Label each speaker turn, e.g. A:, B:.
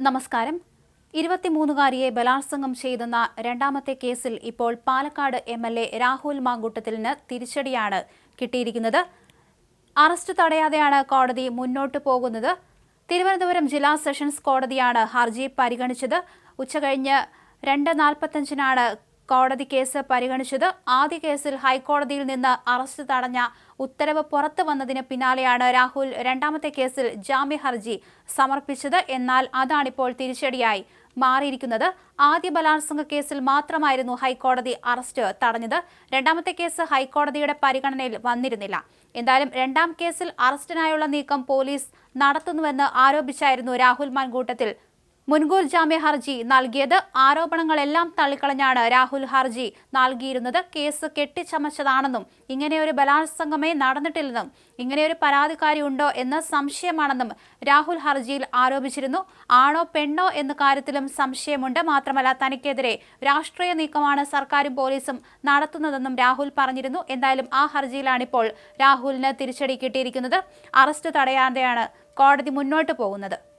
A: നമസ്കാരം. 23-കാരിയെ ബലാത്സംഗം ചെയ്തെന്ന രണ്ടാമത്തെ കേസിൽ ഇപ്പോൾ പാലക്കാട് MLA രാഹുൽ മാങ്കൂട്ടത്തിലിന് തിരിച്ചടിയാണ് കിട്ടിയിരിക്കുന്നത്. അറസ്റ്റ് തടയാതെയാണ് കോടതി മുന്നോട്ടു പോകുന്നത്. തിരുവനന്തപുരം ജില്ലാ സെഷൻസ് കോടതിയാണ് ഹർജി പരിഗണിച്ചത്. ഉച്ചകഴിഞ്ഞ് 2:45-നാണ് കോടതി കേസ് പരിഗണിച്ചത്. ആദ്യ കേസിൽ ഹൈക്കോടതിയിൽ നിന്ന് അറസ്റ്റ് തടഞ്ഞ ഉത്തരവ് പുറത്തു വന്നതിന് പിന്നാലെയാണ് രാഹുൽ രണ്ടാമത്തെ കേസിൽ ജാമ്യ ഹർജി സമർപ്പിച്ചത്. എന്നാൽ അതാണിപ്പോൾ തിരിച്ചടിയായി മാറിയിരിക്കുന്നത്. ആദ്യ ബലാത്സംഗ കേസിൽ മാത്രമായിരുന്നു ഹൈക്കോടതി അറസ്റ്റ് തടഞ്ഞത്. രണ്ടാമത്തെ കേസ് ഹൈക്കോടതിയുടെ പരിഗണനയിൽ വന്നിരുന്നില്ല. എന്തായാലും രണ്ടാം കേസിൽ അറസ്റ്റിനായുള്ള നീക്കം പോലീസ് നടത്തുന്നുവെന്ന് ആരോപിച്ചായിരുന്നു രാഹുൽ മാങ്കൂട്ടത്തിൽ മുൻകൂർ ജാമ്യ ഹർജി നൽകിയത്. ആരോപണങ്ങളെല്ലാം തള്ളിക്കളഞ്ഞാണ് രാഹുൽ ഹർജി നൽകിയിരുന്നത്. കേസ് കെട്ടിച്ചമച്ചതാണെന്നും ഇങ്ങനെയൊരു ബലാത്സംഗമേ നടന്നിട്ടില്ലെന്നും ഇങ്ങനെയൊരു പരാതിക്കാരി ഉണ്ടോ എന്ന് സംശയമാണെന്നും രാഹുൽ ഹർജിയിൽ ആരോപിച്ചിരുന്നു. ആണോ പെണ്ണോ എന്ന കാര്യത്തിലും സംശയമുണ്ട്. മാത്രമല്ല തനിക്കെതിരെ രാഷ്ട്രീയ നീക്കമാണ് സർക്കാരും പോലീസും നടത്തുന്നതെന്നും രാഹുൽ പറഞ്ഞിരുന്നു. എന്തായാലും ആ ഹർജിയിലാണിപ്പോൾ രാഹുലിന് തിരിച്ചടി കിട്ടിയിരിക്കുന്നത്. അറസ്റ്റ് തടയാതെയാണ് കോടതി മുന്നോട്ട് പോകുന്നത്.